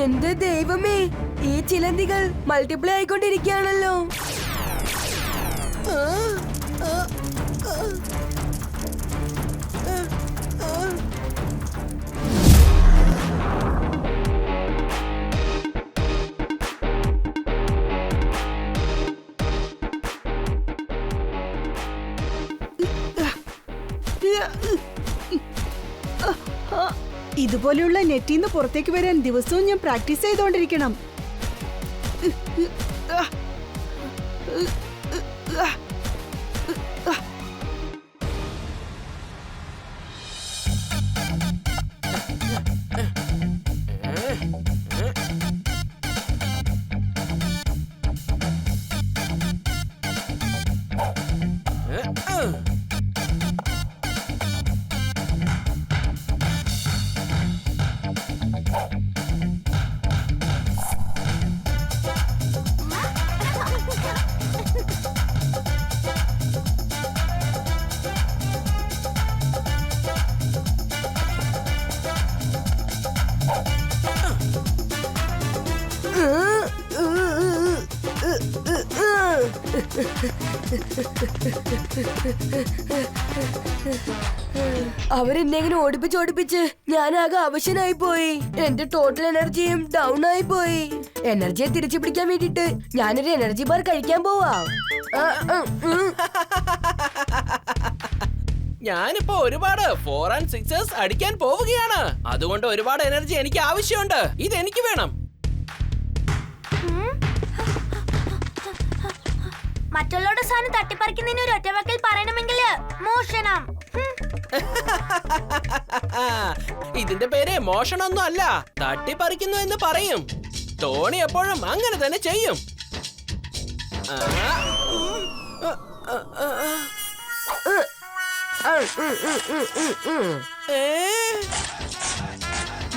എന്റെ ദൈവമേ, ഈ ചിലന്തികൾ മൾട്ടിപ്ലൈ ആയിക്കൊണ്ടിരിക്കുകയാണല്ലോ. ഇതുപോലെയുള്ള നെറ്റിൽ നിന്ന് പുറത്തേക്ക് വരാൻ ദിവസവും ഞാൻ പ്രാക്ടീസ് ചെയ്തോണ്ടിരിക്കണം. അവരെന്നെങ്ങനെ ഓടിപ്പിച്ച് ഞാനാകെ അവശനായി പോയി. എന്റെ ടോട്ടൽ എനർജിയും ഡൗൺ ആയി പോയി. എനർജിയെ തിരിച്ചു പിടിക്കാൻ വേണ്ടിട്ട് ഞാനൊരു എനർജി ബാർ കഴിക്കാൻ പോവാ. ഞാനിപ്പോ ഒരുപാട് 4 and 6s അടിക്കാൻ പോവുകയാണ്. അതുകൊണ്ട് ഒരുപാട് എനർജി എനിക്ക് ആവശ്യമുണ്ട്. ഇതെനിക്ക് വേണം. മറ്റുള്ളവരുടെ സാധനം തട്ടിപ്പറിക്കുന്നതിന് ഒരു ഒറ്റവാക്കിൽ പറയണമെങ്കിൽ മോഷണം. ഇതിന്റെ പേര് മോഷണമൊന്നും അല്ല, തട്ടിപ്പറിക്കുന്നു എന്ന് പറയും. ടോണി എപ്പോഴും അങ്ങനെ തന്നെ ചെയ്യും.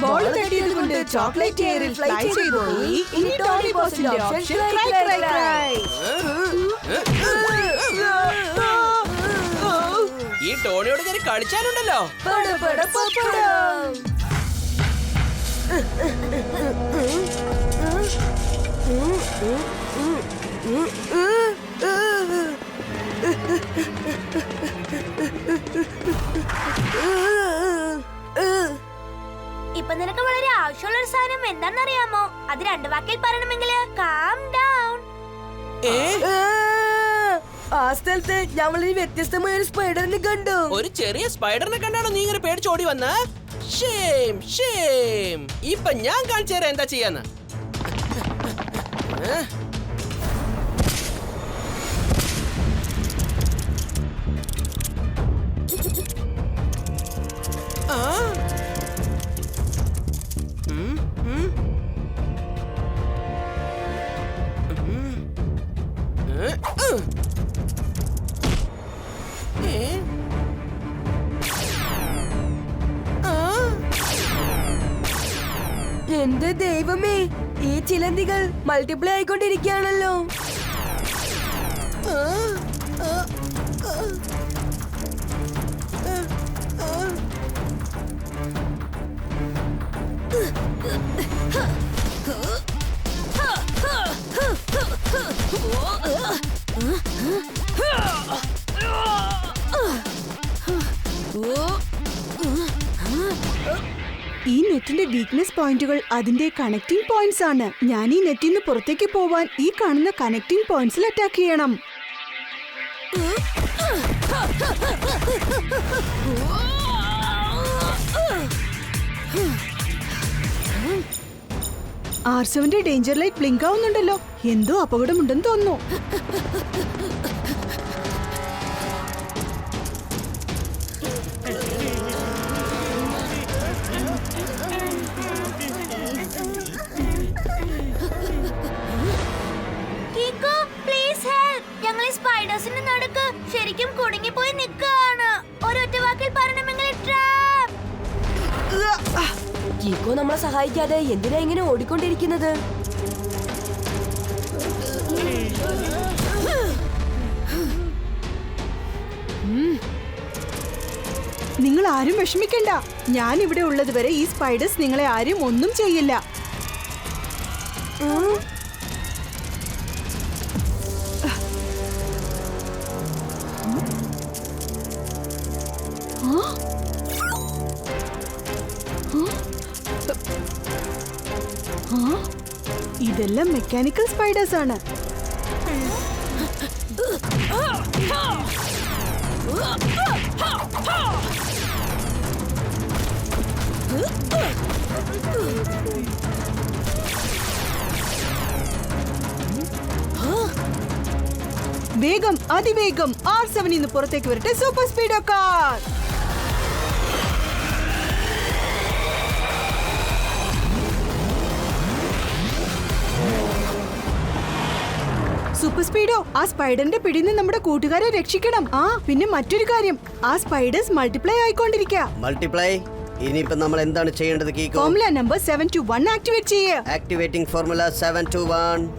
ബോൾ തട്ടിയതുകൊണ്ട് ചോക്ലേറ്റ് എയറിൽ ഫ്ലൈ ചെയ്തു പോയി. ഇനി ടോണി ബോസിന്റെ ഓപ്ഷൻ ക്രൈ ക്രൈ ക്രൈ. ഈ ടോണിയോട് ഞാൻ കളിച്ചാലുണ്ടല്ലോ. ഇപ്പൊ നിനക്ക് വളരെ ആവശ്യമുള്ള ഒരു സാധനം എന്താണെന്നറിയാമോ? അത് 2 വാക്കിൽ പറയണമെങ്കിൽ കാം ഡൗൺ. ആ സ്ഥലത്ത് ഞങ്ങളൊരു വ്യത്യസ്തമായ ഒരു സ്പൈഡറിനെ കണ്ടു. ഒരു ചെറിയ സ്പൈഡറിനെ കണ്ടാണോ നീ ഇങ്ങനെ പേടിച്ചോടി വന്ന? ഷേം ഷേം. ഇപ്പൊ ഞാൻ കാണിച്ചു തരാം എന്താ ചെയ്യാന്ന്. എന്റെ ദൈവമേ, ഈ ചിലന്തികൾ മൾട്ടിപ്ലൈ ആയിക്കൊണ്ടിരിക്കുകയാണല്ലോ. ഈ നെറ്റിന്റെ വീക്ക്നെസ് പോയിന്റുകൾ അതിന്റെ കണക്റ്റിംഗ് പോയിന്റ്സ് ആണ്. ഞാൻ ഈ നെറ്റിൽ നിന്ന് പുറത്തേക്ക് പോവാൻ ഈ കാണുന്ന കണക്റ്റിംഗ് പോയിന്റ്സിൽ അറ്റാക്ക് ചെയ്യണം. R7ന്റെ ഡേഞ്ചർ ലൈറ്റ് ബ്ലിങ്ക് ആവുന്നുണ്ടല്ലോ. എന്തോ അപകടമുണ്ടെന്ന് തോന്നുന്നു. നടുക്ക് ശരിക്കും കുടുങ്ങിപ്പോയി നിൽക്കാണ്. ഒരൊറ്റ വാക്കിൽ പറയണമെങ്കിൽ ട്രാപ്പ്. കീക്കോ നമ്മളെ സഹായിക്കാതെ എന്തിനാ ഇങ്ങനെ ഓടിക്കൊണ്ടിരിക്കുന്നത്? നിങ്ങൾ ആരും വിഷമിക്കണ്ട. ഞാൻ ഇവിടെ ഉള്ളത് വരെ ഈ സ്പൈഡേഴ്സ് നിങ്ങളെ ആരും ഒന്നും ചെയ്യില്ല. ഇതെല്ലാം മെക്കാനിക്കൽ സ്പൈഡേഴ്സ് ആണ്. വേഗം, അതിവേഗം R7 നിന്ന് പുറത്തേക്ക് വരട്ടെ സൂപ്പർ സ്പീഡോ കാർ. സൂപ്പർ സ്പീഡോ, ആ സ്പൈഡറിന്റെ പിടിയിൽ നിന്ന് നമ്മുടെ കൂട്ടുകാരെ രക്ഷിക്കണം. പിന്നെ മറ്റൊരു കാര്യം, ആ സ്പൈഡേഴ്സ് മൾട്ടിപ്ലൈ ആയിക്കൊണ്ടിരിക്കുക. മൾട്ടിപ്ലൈ? ഇനിയിപ്പോ നമ്മൾ എന്താണ് ചെയ്യേണ്ടത് കീക്കോ? ഫോർമുല നമ്പർ 721 ആക്ടിവേറ്റ് ചെയ്യുക. Activating formula 721.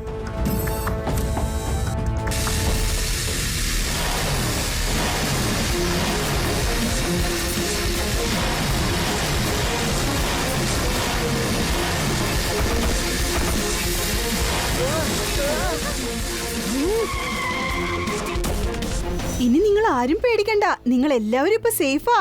ഇനി നിങ്ങൾ ആരും പേടിക്കണ്ട. നിങ്ങൾ എല്ലാവരും ഇപ്പൊ സേഫാ.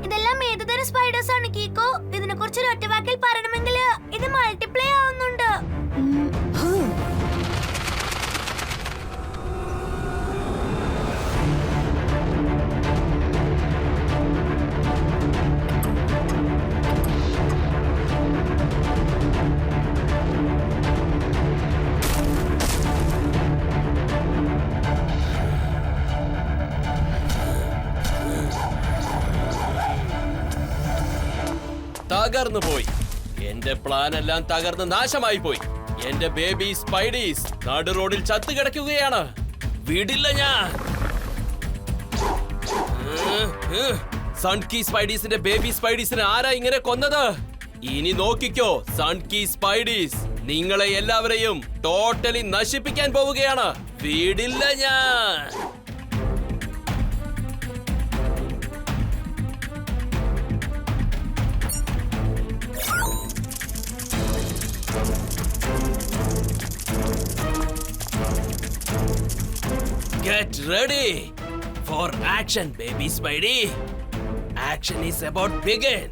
ഇതെല്ലാം ഏതുതരം സ്പൈഡേഴ്സ് ആണ് കീക്കോ? ഇതിനെ കുറിച്ച് ഒരു ഒറ്റ വാക്കിൽ പറയണമെങ്കിൽ ഇത് മൾട്ടിപ്ലൈ ആവുന്നുണ്ട്. തകർന്നു പോയി. എന്റെ പ്ലാൻ എല്ലാം തകർന്ന് നാശമായി പോയി. എന്റെ ബേബി സ്പൈഡീസ് നടു റോഡിൽ ചത്തു കിടക്കുകയാണ്. വിടില്ല ഞാൻ. സൺകീ സ്പൈഡീസിന്റെ ബേബി സ്പൈഡീസിനെ ആരാ ഇങ്ങനെ കൊന്നത്? ഇനി നോക്കിക്കോ സൺകീ സ്പൈഡീസ്, നിങ്ങളെ എല്ലാവരെയും ടോട്ടലി നശിപ്പിക്കാൻ പോവുകയാണ്. വിടില്ല ഞാൻ. Get ready for action, baby Spidey. Action is about begin.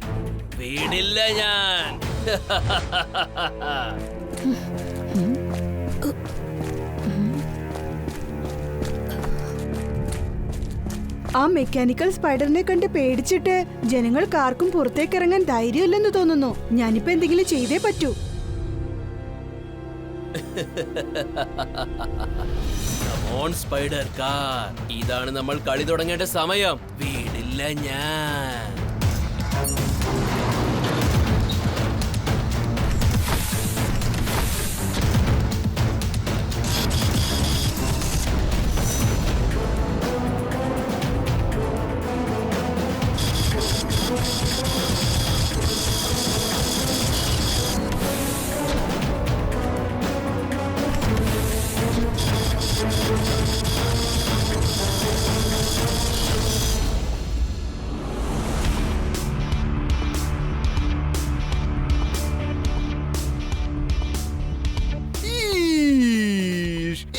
വീടില്ല ഞാൻ. ആ മെക്കാനിക്കൽ സ്പൈഡറിനെ കണ്ട് പേടിച്ചിട്ട് ജനങ്ങൾക്ക് ആർക്കും പുറത്തേക്ക് ഇറങ്ങാൻ ധൈര്യമില്ലെന്ന് തോന്നുന്നു. ഞാനിപ്പോ എന്തെങ്കിലും ചെയ്തേ പറ്റൂ. സ്പൈഡർ കാർ, ഇതാണ് നമ്മൾ കളി തുടങ്ങേണ്ട സമയം. വീടില്ല ഞാൻ.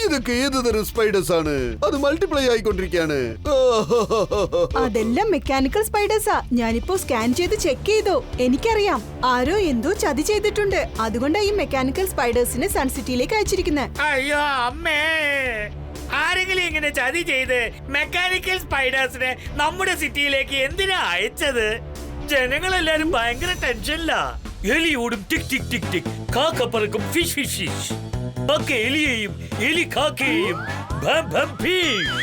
ഇതൊക്കെ ഏതുതരം സ്പൈഡേഴ്സ് ആണ്? അത് മൾട്ടിപ്ലൈ ആയിക്കൊണ്ടിരിക്കുകയാണ്. അതെല്ലാം മെക്കാനിക്കൽ സ്പൈഡേഴ്സാ. ഞാനിപ്പോ സ്കാൻ ചെയ്ത് ചെക്ക് ചെയ്തു. എനിക്കറിയാം ആരോ എന്തോ ചതി ചെയ്തിട്ടുണ്ട്. അതുകൊണ്ടാ ഈ മെക്കാനിക്കൽ സ്പൈഡേഴ്സിനെ സൺസിറ്റിയിലേക്ക് അയച്ചിരിക്കുന്നത്. അയ്യോ അമ്മേ, ആരെങ്കിലും ഇങ്ങനെ ചതി ചെയ്ത് മെക്കാനിക്കൽ സ്പൈഡേഴ്സിനെ നമ്മുടെ സിറ്റിയിലേക്ക് എന്തിനാ അയച്ചത്? ജനങ്ങളെല്ലാരും ഭയങ്കര ടെൻഷനിലാ. എലിയോടും ടിക് ടിക് ടിക് ടിക്, കാക്ക പറക്കും ഫിഷ് ഫിഷ് ഫിഷ്, കാക്ക എലിയെയും എലി കാക്കയെയും ഭം ഭം ഫിഷ്.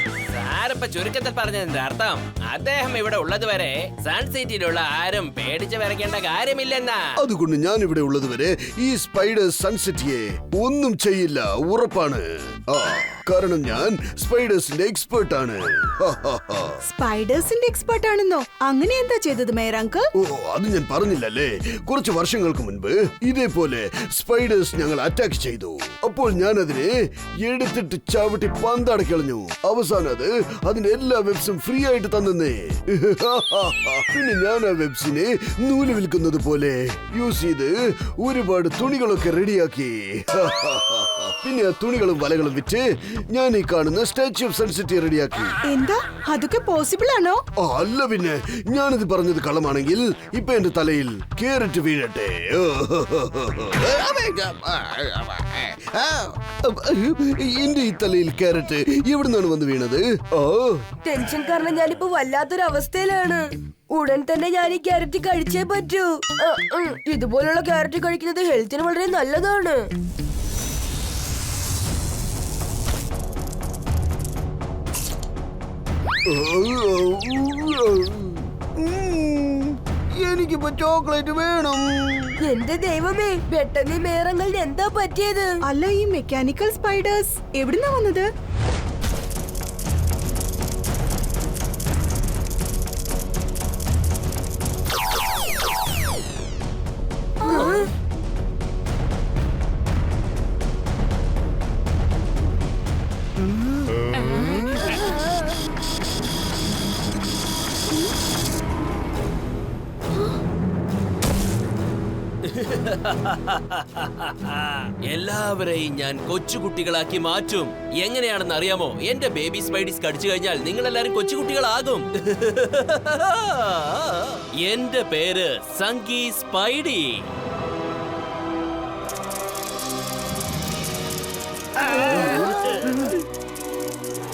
ആരപ്പ ചുരുക്കത്തിൽ പറഞ്ഞതിന്റെ അർത്ഥം അദ്ദേഹം ഇവിടെ ഉള്ളതുവരെ സൺ സിറ്റിയിലുള്ള ആരും പേടിച്ച് വരയ്ക്കേണ്ട കാര്യമില്ലെന്നാ. അതുകൊണ്ട് ഞാൻ ഇവിടെ ഉള്ളതുവരെ ഈ സ്പൈഡേഴ്സ് സൺസിറ്റിയെ ഒന്നും ചെയ്യില്ല, ഉറപ്പാണ്. കാരണം ഞാൻ സ്പൈഡേഴ്സിന്റെ എക്സ്പേർട്ട് ആണ്. സ്പൈഡേഴ്സിന്റെ എക്സ്പേർട്ട് ആണെന്നോ? അങ്ങനെ എന്താ ചെയ്തത് മേയർ അങ്കിൾ? ഓ, അത് ഞാൻ പറഞ്ഞില്ലല്ലേ. കുറച്ച് വർഷങ്ങൾക്ക് മുൻപ് ഇതേപോലെ സ്പൈഡേഴ്സ് ഞങ്ങൾ അറ്റാക്ക് ചെയ്തു. അപ്പോൾ ഞാൻ അതിനെ എടുത്തിട്ട് ചവിട്ടി പന്തടക്കളഞ്ഞു. അവസാനം അത് അതിന്റെ എല്ലാ വെബ്സും ഫ്രീ ആയിട്ട് തന്നേ. പിന്നെ ഞാൻ ആ വെബ്സിനെ നൂല് വിൽക്കുന്നത് പോലെ യൂസ് ചെയ്ത് ഒരുപാട് തുണികളൊക്കെ റെഡിയാക്കി. പിന്നെ ആ തുണികളും വലകളും വിറ്റ് ഞാൻ ഈ കാണുന്ന സ്റ്റാച്യു ഓഫ് സൺസിറ്റി റെഡിയാക്കി. എന്താ അതൊക്കെ പോസിബിൾ ആണോ? അല്ല പിന്നെ, ഞാനിത് പറഞ്ഞത് കള്ളമാണെങ്കിൽ ഇപ്പൊ എന്റെ തലയിൽ കേരറ്റ് വീഴട്ടെ. എന്റെ ഈ തലയിൽ കാരറ്റ് എവിടുന്നാണ് വന്ന് വീണത്? ടെൻഷൻ കാരണം ഞാനിപ്പോ വല്ലാത്തൊരു അവസ്ഥയിലാണ്. ഉടൻ തന്നെ ഞാൻ ഈ ക്യാരറ്റ് കഴിച്ചേ പറ്റൂ. ഇതുപോലുള്ള ക്യാരറ്റ് കഴിക്കുന്നത് ഹെൽത്തിന് വളരെ നല്ലതാണ്. എനിക്കിപ്പോ ചോക്ലേറ്റ് വേണം. എന്റെ ദൈവമേ, പെട്ടെന്ന് ഈ മേറങ്ങളുടെ എന്താ പറ്റിയത്? അല്ല, ഈ മെക്കാനിക്കൽ സ്പൈഡേഴ്സ് എവിടുന്നാ വന്നത്? എല്ലാവരെയും ഞാൻ കൊച്ചുകുട്ടികളാക്കി മാറ്റും. എങ്ങനെയാണെന്ന് അറിയാമോ? എന്റെ ബേബി സ്പൈഡീസ് കടിച്ചു കഴിഞ്ഞാൽ നിങ്ങൾ എല്ലാരും കൊച്ചുകുട്ടികളാകും. എന്റെ പേര് സങ്കി സ്പൈഡി.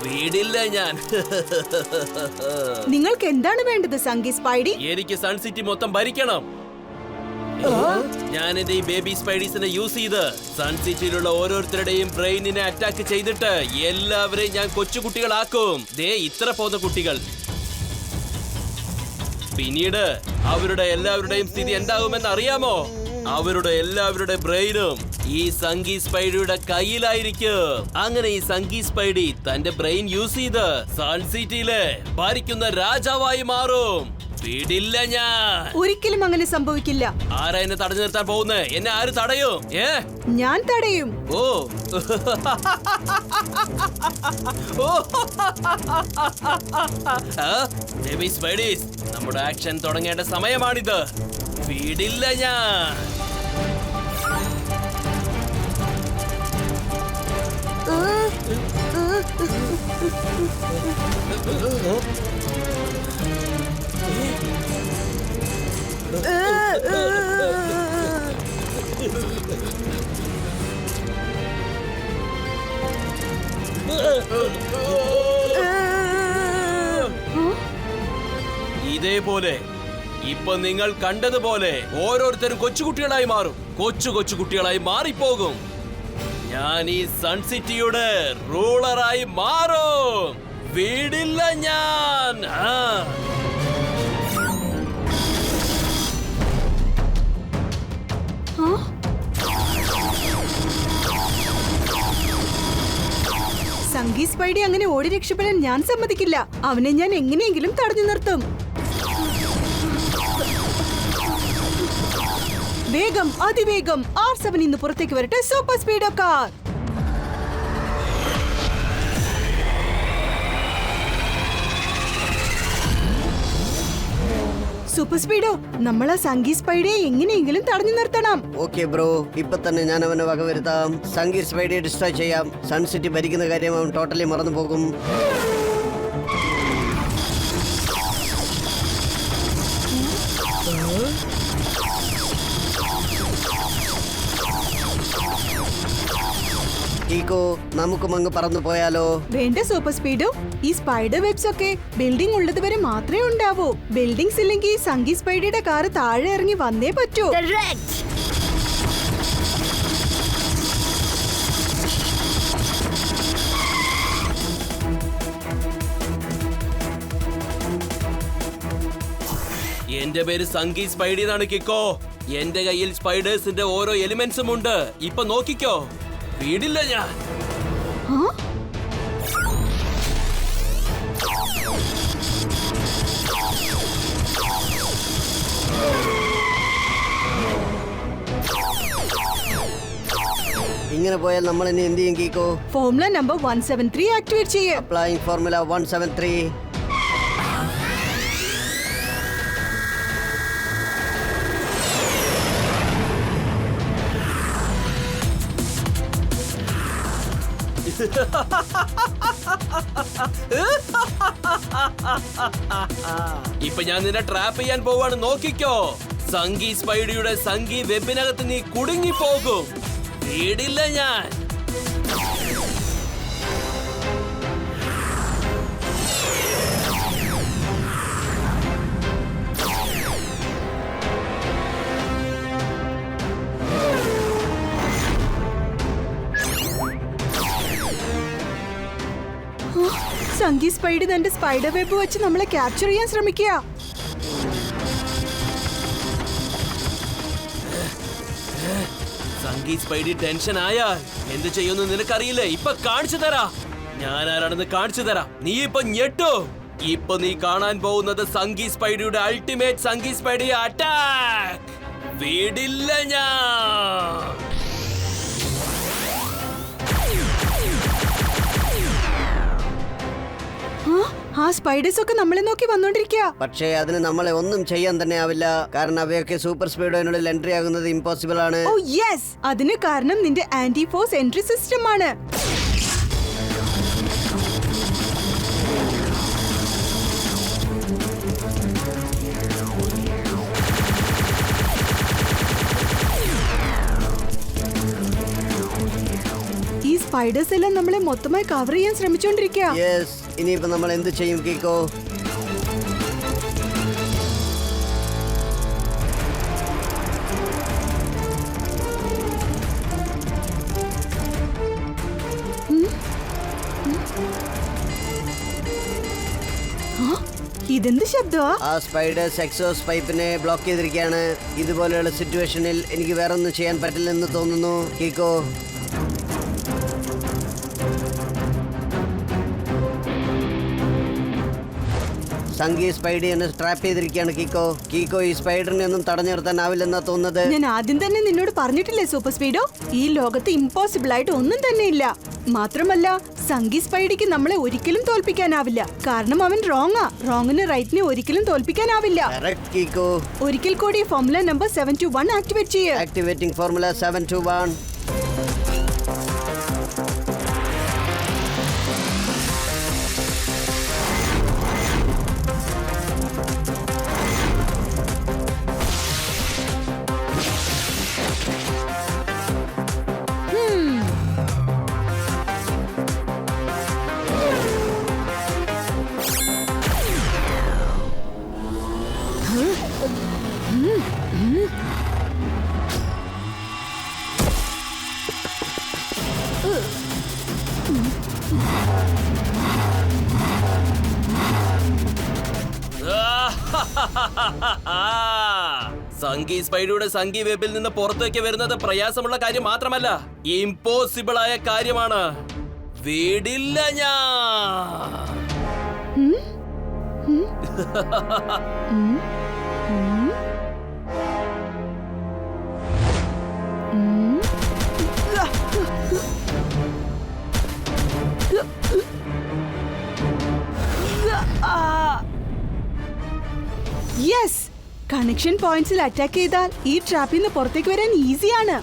വീടില്ല ഞാൻ. നിങ്ങൾക്ക് എന്താണ് വേണ്ടത് സങ്കി സ്പൈഡി? എനിക്ക് സൺ സിറ്റി മൊത്തം ഭരിക്കണം. ഞാനിത് ഈ ബേബി സ്പൈഡീസിനെ യൂസ് ചെയ്ത് സൺ സിറ്റിയിലുള്ള ഓരോരുത്തരുടെയും ബ്രെയിനിനെ അറ്റാക്ക് ചെയ്തിട്ട് എല്ലാവരെയും ഞാൻ കൊച്ചുകുട്ടികളാക്കും. ദേ ഇത്ര പോന്ന കുട്ടികൾ. പിന്നീട് അവരുടെ എല്ലാവരുടെയും സ്ഥിതി എന്താകുമെന്ന് അറിയാമോ? അവരുടെ എല്ലാവരുടെ ബ്രെയിനും ഈ സങ്കി സ്പൈഡിയുടെ കയ്യിലായിരിക്കും. അങ്ങനെ ഈ സങ്കി സ്പൈഡി തന്റെ ബ്രെയിൻ യൂസ് ചെയ്ത് സൺ സിറ്റിയിലെ ഭരിക്കുന്ന രാജാവായി മാറും. വീടില്ല ഞാൻ. ഒരിക്കലും അങ്ങനെ സംഭവിക്കില്ല. ആരാ എന്നെ തടഞ്ഞു നിർത്താൻ പോകുന്നേ? എന്നെ ആര് തടയും? ഞാൻ തടയും. ഓ ബേബി സ്പൈഡീസ്, നമ്മുടെ ആക്ഷൻ തുടങ്ങേണ്ട സമയമാണിത്. വീടില്ല ഞാൻ. ഇതേപോലെ ഇപ്പൊ നിങ്ങൾ കണ്ടതുപോലെ ഓരോരുത്തരും കൊച്ചുകുട്ടികളായി മാറും. കൊച്ചുകുട്ടികളായി മാറിപ്പോകും. ഞാൻ ഈ സൺ സിറ്റിയുടെ റൂളറായി മാറും. വീടില്ല ഞാൻ. സങ്കി സ്പൈഡി അങ്ങനെ ഓടി രക്ഷപ്പെടാൻ ഞാൻ സമ്മതിക്കില്ല. അവനെ ഞാൻ എങ്ങനെയെങ്കിലും തടഞ്ഞു നിർത്തും. വേഗം, അതിവേഗം R7 ഇന്ന് പുറത്തേക്ക് വരട്ടെ. Super speedo car. Super speedo, നമ്മൾ ആ സങ്കി സ്പൈഡിയെ എങ്ങനെയെങ്കിലും തടഞ്ഞു നിർത്തണം. ഓക്കെ ബ്രോ, ഇപ്പൊ തന്നെ ഞാൻ അവനെ വകവരുത്താം. സങ്കി സ്പൈഡിയെ ഡിസ്ട്രോയ് ചെയ്യാം. സൺ സിറ്റി ഭരിക്കുന്ന കാര്യം അവൻ ടോട്ടലി മറന്നു പോകും. കീക്കോ, നമുക്കും അങ്ങ് പറന്നു പോയാലോ? വേണ്ട സൂപ്പർ സ്പീഡോ, ഈ സ്പൈഡർ വെബ്സ് ഒക്കെ ബിൽഡിംഗ് ഉള്ളത് വരെ മാത്രമേ ഉണ്ടാവൂ. ബിൽഡിംഗ്സ് ഇല്ലെങ്കിൽ സങ്കി സ്പൈഡിയുടെ കാർ താഴെ ഇറങ്ങി വന്നേ പറ്റൂ. എന്റെ പേര് സംഗി സ്പൈഡി എന്നാണ് കിക്കോ. എന്റെ കയ്യിൽ സ്പൈഡേഴ്സിന്റെ ഓരോ എലിമെന്റ്സും ഉണ്ട്. ഇപ്പൊ നോക്കിക്കോ, വീടില്ല ഞാൻ. ഇങ്ങനെ പോയാൽ നമ്മൾ ഇനി എന്ത് ചെയ്യും കീക്കോ? ഫോർമുല നമ്പർ 173 ആക്ടിവേറ്റ് ചെയ്യേ. Applying formula 173. ഇപ്പൊ ഞാൻ നിന്നെ ട്രാപ്പ് ചെയ്യാൻ പോവാണ്, നോക്കിക്കോ. സംഗി സ്പൈഡിയുടെ സംഗി വെബിനകത്ത് നീ കുടുങ്ങി പോകും. വീടില്ല ഞാൻ. സംഗി സ്പൈഡി തന്റെ സ്പൈഡർ വെബ് വെച്ച് നമ്മളെ ക്യാപ്ചർ ചെയ്യാൻ ശ്രമിക്കുക. സംഗി സ്പൈഡി ടെൻഷൻ ആയാൽ എന്ത് ചെയ്യുമെന്ന് നിനക്കറിയില്ലേ? ഇപ്പൊ കാണിച്ചു തരാ. ഞാൻ ആരാണെന്ന് കാണിച്ചു തരാം. നീ ഇപ്പൊ ഞെട്ടോ. ഇപ്പൊ നീ കാണാൻ പോകുന്നത് സംഗി സ്പൈഡിയുടെ അൾട്ടിമേറ്റ് സംഗി സ്പൈഡി അറ്റാക്ക്. വീടില്ല ഞാൻ. ആ സ്പൈഡേഴ്സ് ഒക്കെ നമ്മളെ നോക്കി വന്നോണ്ടിരിക്കുക. പക്ഷേ അതിന് നമ്മളെ ഒന്നും ചെയ്യാൻ തന്നെ ആവില്ല. കാരണം അവയൊക്കെ സൂപ്പർ സ്പീഡിനുള്ളിൽ എൻട്രി ആകുന്നത് ഇമ്പോസിബിൾ ആണ്. ഓ യെസ്, അതിന് കാരണം നിന്റെ ആന്റി ഫോഴ്സ് എൻട്രി സിസ്റ്റം ആണ്. ഈ സ്പൈഡേഴ്സ് എല്ലാം നമ്മളെ മൊത്തമായി കവർ ചെയ്യാൻ ശ്രമിച്ചോണ്ടിരിക്കുക. യെസ്, ഇനിയിപ്പോ നമ്മൾ എന്ത് ചെയ്യും കീക്കോ? ഇതെന്ത് ശബ്ദമാ? ആ സ്പൈഡേഴ്സ് എക്സോസ് പൈപ്പിനെ ബ്ലോക്ക് ചെയ്തിരിക്കുകയാണ്. ഇതുപോലെയുള്ള സിറ്റുവേഷനിൽ എനിക്ക് വേറെ ഒന്നും ചെയ്യാൻ പറ്റില്ലെന്ന് തോന്നുന്നു കീക്കോ. സംഗി സ്പൈഡി എന്നെ ട്രാപ്പ് ചെയ്തിരിക്കുകയാണ് കീക്കോ. കീക്കോ, ഈ സ്പൈഡറിനെ ഒന്നും തടഞ്ഞു നിർത്താനാവില്ലെന്നാ തോന്നുന്നത്. ഞാൻ ആദ്യം തന്നെ നിന്നോട് പറഞ്ഞിട്ടില്ലേ സൂപ്പർ സ്പീഡോ, ഈ ലോകത്ത് ഇമ്പോസിബിൾ ആയിട്ട് ഒന്നും തന്നെ ഇല്ല. മാത്രമല്ല സംഗി സ്പൈഡിക്ക് നമ്മളെ ഒരിക്കലും തോൽപ്പിക്കാനാവില്ല. കാരണം അവൻ റോങ്ങിന് റൈറ്റിനെ ഒരിക്കലും തോൽപ്പിക്കാനാവില്ല. കറക്റ്റ് കീക്കോ. ഒരിക്കൽ കൂടി ഫോർമുല നമ്പർ 721 ആക്ടിവേറ്റ് ചെയ്യുക. Activating formula 721. സംഗി സ്പൈഡിയുടെ സംഗി വെബിൽ നിന്ന് പുറത്തേക്ക് വരുന്നത് പ്രയാസമുള്ള കാര്യം മാത്രമല്ല, ഇമ്പോസിബിൾ ആയ കാര്യമാണ്. വീടില്ല ഞാൻ. യെസ്, കണക്ഷൻ പോയിന്റ്സിൽ അറ്റാക്ക് ചെയ്താൽ ഈ ട്രാപ്പിൽ നിന്ന് പുറത്തേക്ക് വരാൻ ഈസിയാണ്.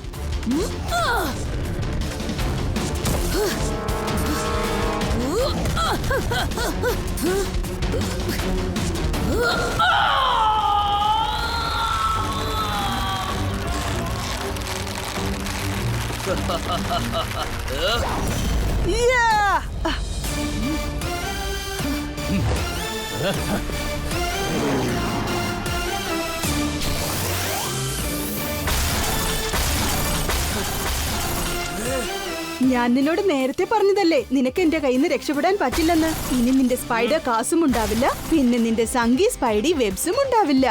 ഞാൻ നിന്നോട് നേരത്തെ പറഞ്ഞതല്ലേ നിനക്ക് എന്റെ കയ്യിൽ നിന്ന് രക്ഷപ്പെടാൻ പറ്റില്ലെന്ന്. ഇനി നിന്റെ സ്പൈഡർ കാസും ഉണ്ടാവില്ല, പിന്നെ നിന്റെ സംഗി സ്പൈഡി വെബ്സും ഉണ്ടാവില്ല.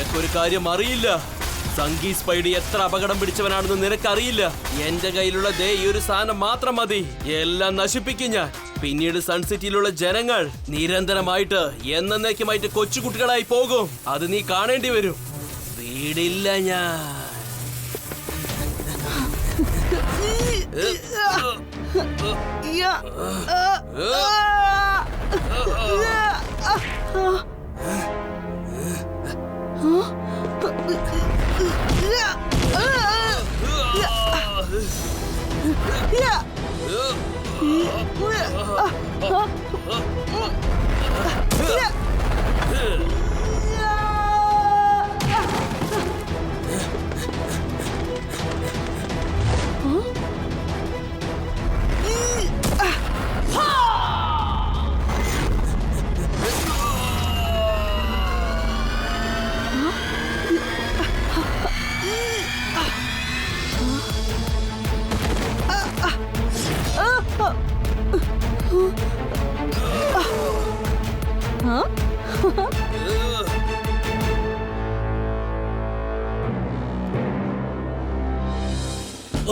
നിനക്കൊരു കാര്യം അറിയില്ല. സംഗി സ്പൈഡി എത്ര അപകടം പിടിച്ചവനാണെന്ന് നിനക്കറിയില്ല. എന്റെ കയ്യിലുള്ള ദേ ഈ ഒരു സാധനം മാത്രം മതി, എല്ലാം നശിപ്പിക്കും ഞാൻ. പിന്നീട് സൺസിറ്റിയിലുള്ള ജനങ്ങൾ നിരന്തരമായിട്ട് എന്നേക്കുമായിട്ട് കൊച്ചുകുട്ടികളായി പോകും. അത് നീ കാണേണ്ടി വരും. വീടില്ല ഞാൻ.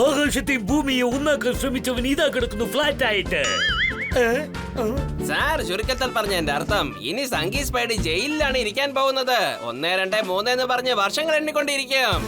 ആകാശത്തെ ഭൂമിയെ ഒന്നാക്കാൻ ശ്രമിച്ചവൻ ഇതാ കിടക്കുന്നു ഫ്ലാറ്റ് ആയിട്ട്. സാർ, ചുരുക്കത്തിൽ പറഞ്ഞ എന്റെ അർത്ഥം, ഇനി സംഗി സ്പൈഡി ജയിലിലാണ് ഇരിക്കാൻ പോകുന്നത്. 1, 2, 3 എന്ന് പറഞ്ഞ് വർഷങ്ങൾ എണ്ണിക്കൊണ്ടിരിക്കും.